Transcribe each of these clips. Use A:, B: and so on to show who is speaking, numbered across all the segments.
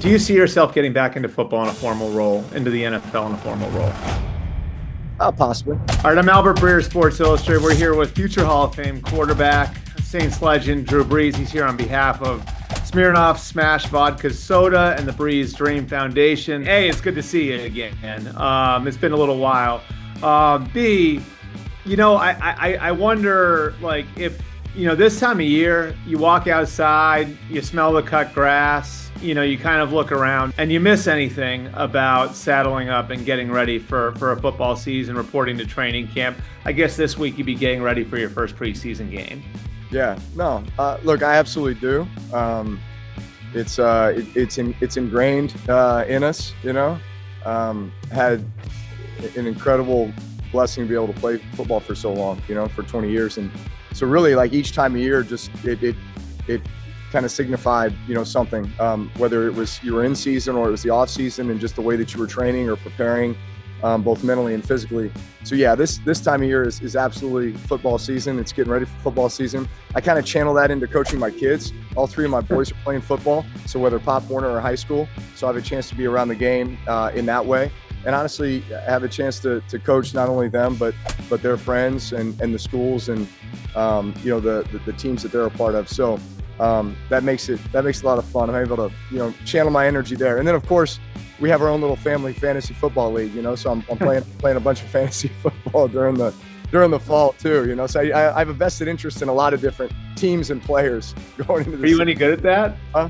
A: Do you see yourself getting back into football in a formal role, into the NFL in a formal role?
B: Possibly.
A: All right, I'm Albert Breer, Sports Illustrated. We're here with future Hall of Fame quarterback, Saints legend, Drew Brees. He's here on behalf of Smirnoff SMASH Vodka Soda and the Brees Dream Foundation. A, it's good to see you again. It's been a little while. B, I wonder, like, if, this time of year, you walk outside, you smell the cut grass, you kind of look around and you miss anything about saddling up and getting ready for a football season, reporting to training camp. I guess this week you'd be getting ready for your first preseason game.
B: Yeah, no, look, I absolutely do. It's ingrained in us, had an incredible blessing to be able to play football for so long, for 20 years. And so really, like, each time of year, just it kind of signified, something, whether it was you were in season or it was the off season, and just the way that you were training or preparing, both mentally and physically. So yeah, this time of year is absolutely football season. It's getting ready for football season. I kind of channel that into coaching my kids. All three of my boys are playing football, so whether Pop Warner or high school, so I have a chance to be around the game in that way. And honestly, I have a chance to coach not only them, but their friends and the schools and the teams that they're a part of. So that makes it a lot of fun. I'm able to channel my energy there. And then of course we have our own little family fantasy football league. So I'm playing a bunch of fantasy football during the fall too. So I have a vested interest in a lot of different teams and players going into this.
A: Are you any good at that?
B: Huh?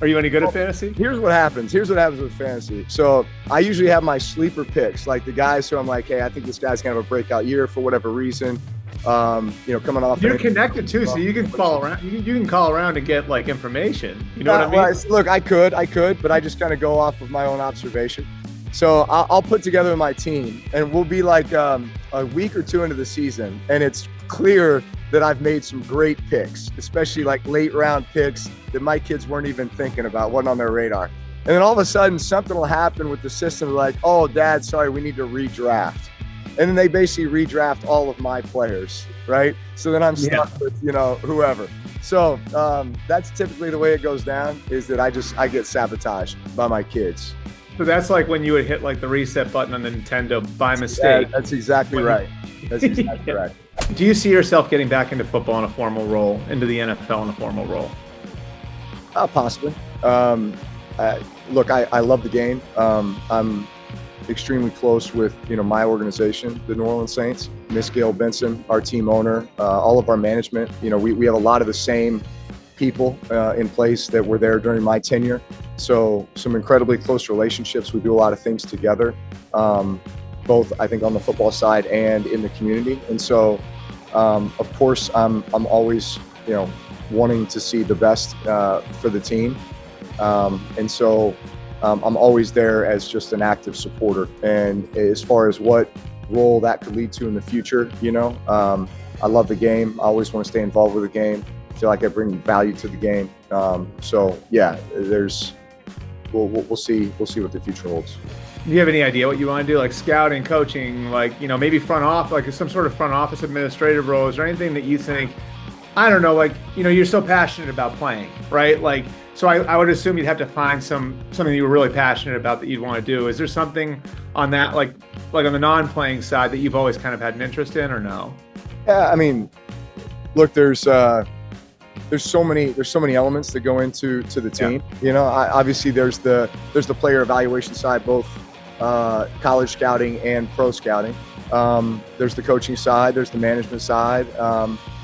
A: Are you any good at fantasy?
B: Here's what happens with fantasy. So I usually have my sleeper picks, like the guys who I'm like, hey, I think this guy's gonna have a breakout year for whatever reason. Coming off.
A: You're connected too, so you can call around. You can call around and get like information. You know what I mean?
B: Well, look, I could, but I just kind of go off of my own observation. So I'll put together my team, and we'll be like a week or two into the season, and it's clear that I've made some great picks, especially like late round picks that my kids weren't even thinking about, wasn't on their radar. And then all of a sudden something will happen with the system, like, oh, Dad, sorry, we need to redraft. And then they basically redraft all of my players, right? So then I'm stuck with, whoever. So that's typically the way it goes down, is that I get sabotaged by my kids.
A: So that's like when you would hit like the reset button on the Nintendo by mistake.
B: Yeah, that's exactly right. That's exactly right.
A: Do you see yourself getting back into football in a formal role, into the NFL in a formal role?
B: Possibly. Look, I love the game. I'm extremely close with my organization, the New Orleans Saints. Miss Gail Benson, our team owner, all of our management. We have a lot of the same people in place that were there during my tenure. So some incredibly close relationships. We do a lot of things together, both I think on the football side and in the community. And so, of course, I'm always wanting to see the best for the team. And so I'm always there as just an active supporter. And as far as what role that could lead to in the future, I love the game. I always want to stay involved with the game. I feel like I bring value to the game. So yeah, we'll see what the future holds.
A: Do you have any idea what you want to do, like scouting, coaching, like, maybe front office, like some sort of front office administrative role? Is there anything that you think, I don't know, like, you're so passionate about playing, right? Like, so I would assume you'd have to find something you were really passionate about that you'd want to do. Is there something on that, like on the non-playing side, that you've always kind of had an interest in, or no?
B: Yeah, I mean, look, there's so many elements that go into the team. Yeah. Obviously there's the player evaluation side, both college scouting and pro scouting. There's the coaching side, there's the management side,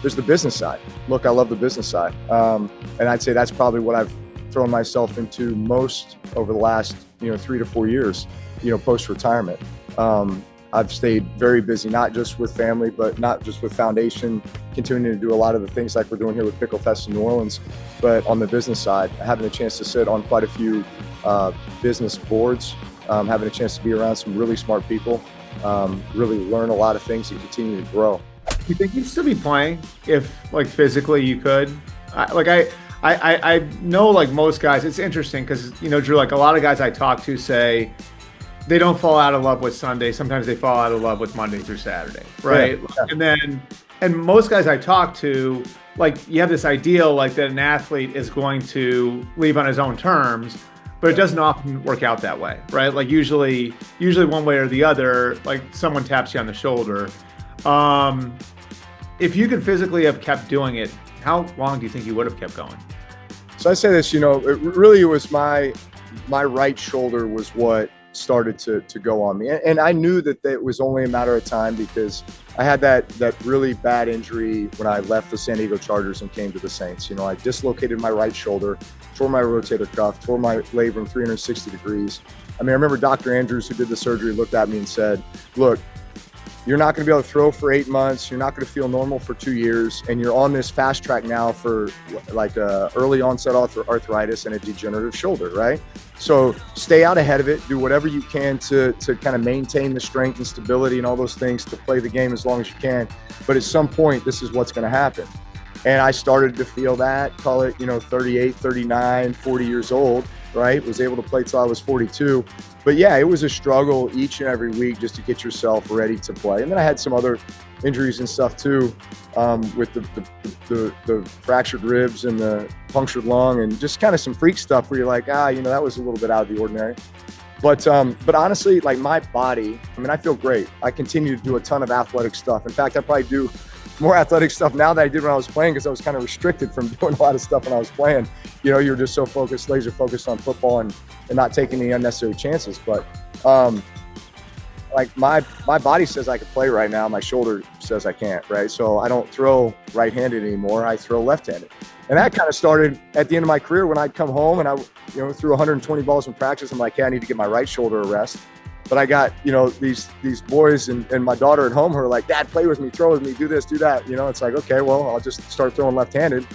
B: there's the business side. Look, I love the business side. And I'd say that's probably what I've thrown myself into most over the last, 3 to 4 years, post-retirement. I've stayed very busy, not just with family, but not just with foundation, continuing to do a lot of the things like we're doing here with Pickle Fest in New Orleans, but on the business side, having a chance to sit on quite a few business boards, having a chance to be around some really smart people, really learn a lot of things and continue to grow.
A: You think you'd still be playing if, like, physically you could? I know, like, most guys, it's interesting because, Drew, like, a lot of guys I talk to say they don't fall out of love with Sunday. Sometimes they fall out of love with Monday through Saturday, right? Yeah. And most guys I talk to, like, you have this ideal, like, that an athlete is going to leave on his own terms. but it doesn't often work out that way, right? Like usually one way or the other, like someone taps you on the shoulder. If you could physically have kept doing it, how long do you think you would have kept going?
B: So I say this, it really was my right shoulder was what started to go on me. And I knew that it was only a matter of time because I had that really bad injury when I left the San Diego Chargers and came to the Saints. I dislocated my right shoulder, tore my rotator cuff, tore my labrum 360 degrees. I remember Dr. Andrews, who did the surgery, looked at me and said, look, you're not going to be able to throw for 8 months. You're not going to feel normal for 2 years. And you're on this fast track now for like early onset arthritis and a degenerative shoulder, right? So stay out ahead of it. Do whatever you can to kind of maintain the strength and stability and all those things to play the game as long as you can. But at some point, this is what's going to happen. And I started to feel that, call it, 38, 39, 40 years old, right? Was able to play till I was 42. But yeah, it was a struggle each and every week just to get yourself ready to play. And then I had some other injuries and stuff too, with the fractured ribs and the punctured lung and just kind of some freak stuff where you're like, that was a little bit out of the ordinary. But honestly, like my body, I feel great. I continue to do a ton of athletic stuff. In fact, I probably do more athletic stuff now than I did when I was playing because I was kind of restricted from doing a lot of stuff when I was playing. You're just so focused, laser focused on football and not taking any unnecessary chances. But like my body says I can play right now. My shoulder says I can't, right? So I don't throw right-handed anymore. I throw left-handed. And that kind of started at the end of my career when I'd come home and I threw 120 balls in practice. I'm like, hey, I need to get my right shoulder a rest. But I got, these boys and my daughter at home who are like, Dad, play with me, throw with me, do this, do that. It's like, okay, well, I'll just start throwing left-handed.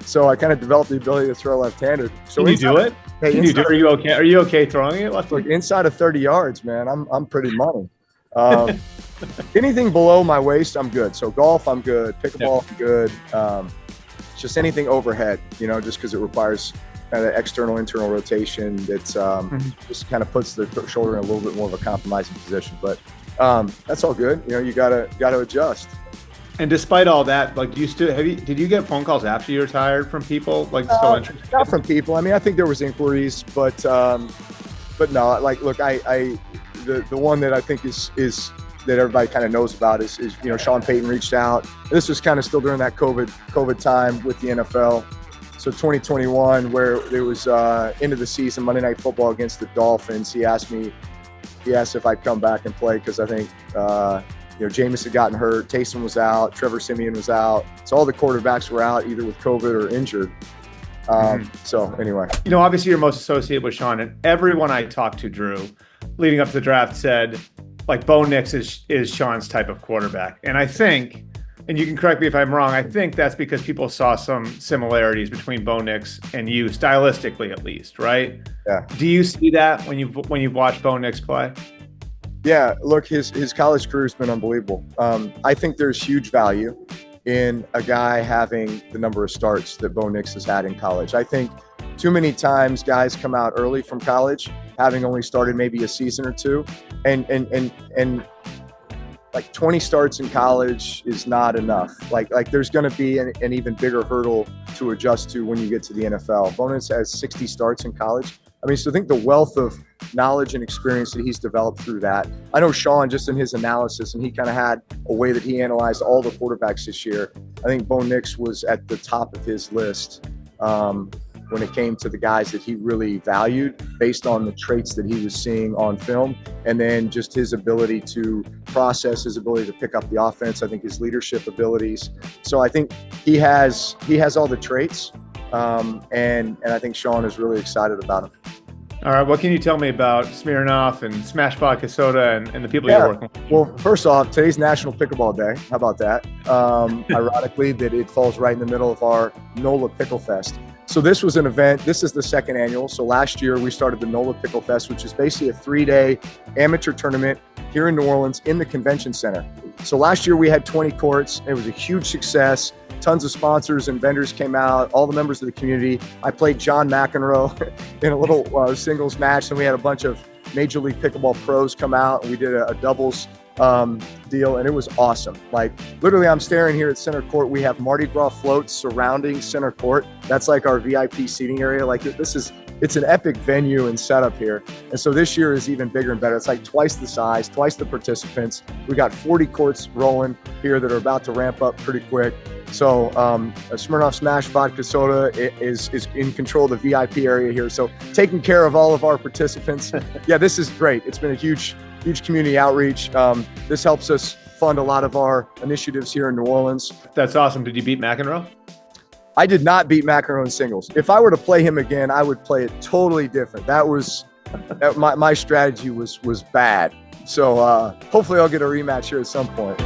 B: So I kind of developed the ability to throw left-handed. So
A: can you do it?
B: Hey,
A: can you do? Are you okay? Are you okay throwing it left?
B: Look, inside of 30 yards, man, I'm pretty money. Anything below my waist, I'm good. So golf, I'm good. Pickleball, I'm good. Just anything overhead, just because it requires kind of external, internal rotation that's just kind of puts the shoulder in a little bit more of a compromising position. But that's all good. You gotta adjust.
A: And despite all that, like, did you get phone calls after you retired from people like still interested?
B: Not from people. I think there was inquiries, but no. Like, look, the one that I think is that everybody kind of knows about is Sean Payton reached out. This was kind of still during that COVID time with the NFL. So 2021, where it was end of the season, Monday Night Football against the Dolphins. He asked if I'd come back and play because I think Jameis had gotten hurt, Taysom was out, Trevor Siemian was out. So all the quarterbacks were out either with COVID or injured. So anyway.
A: Obviously you're most associated with Sean, and everyone I talked to, Drew, leading up to the draft said, like, Bo Nix is Sean's type of quarterback. And I think, and you can correct me if I'm wrong, I think that's because people saw some similarities between Bo Nix and you, stylistically at least, right?
B: Yeah.
A: Do you see that when you've watched Bo Nix play?
B: Yeah, look, his college career has been unbelievable. I think there's huge value in a guy having the number of starts that Bo Nix has had in college. I think too many times guys come out early from college having only started maybe a season or two, and like 20 starts in college is not enough. Like there's going to be an even bigger hurdle to adjust to when you get to the NFL. Bo Nix has 60 starts in college. So I think the wealth of knowledge and experience that he's developed through that. I know Sean, just in his analysis, and he kind of had a way that he analyzed all the quarterbacks this year. I think Bo Nix was at the top of his list when it came to the guys that he really valued based on the traits that he was seeing on film, and then just his ability to process, his ability to pick up the offense. I think his leadership abilities. So I think he has all the traits. And I think Sean is really excited about him.
A: All right, what can you tell me about Smirnoff and SMASH Vodka Soda and the people you're working with?
B: Well, first off, today's National Pickleball Day. How about that? Ironically, that it falls right in the middle of our NOLA Pickle Fest. So this was an event. This is the second annual. So last year we started the NOLA Pickle Fest, which is basically a 3-day amateur tournament here in New Orleans in the convention center. So last year we had 20 courts. It was a huge success. Tons of sponsors and vendors came out, all the members of the community. I played John McEnroe in a little singles match, and we had a bunch of Major League Pickleball pros come out, and we did a doubles deal, and it was awesome. Like, literally, I'm staring here at center court. We have Mardi Gras floats surrounding center court. That's like our VIP seating area. Like, this is it's an epic venue and setup here. And so this year is even bigger and better. It's like twice the size, twice the participants. We got 40 courts rolling here that are about to ramp up pretty quick. So Smirnoff SMASH Vodka Soda is in control of the VIP area here. So taking care of all of our participants. Yeah, this is great. It's been a huge community outreach. This helps us fund a lot of our initiatives here in New Orleans.
A: That's awesome. Did you beat McEnroe?
B: I did not beat McEnroe in singles. If I were to play him again, I would play it totally different. My strategy was bad. So hopefully I'll get a rematch here at some point.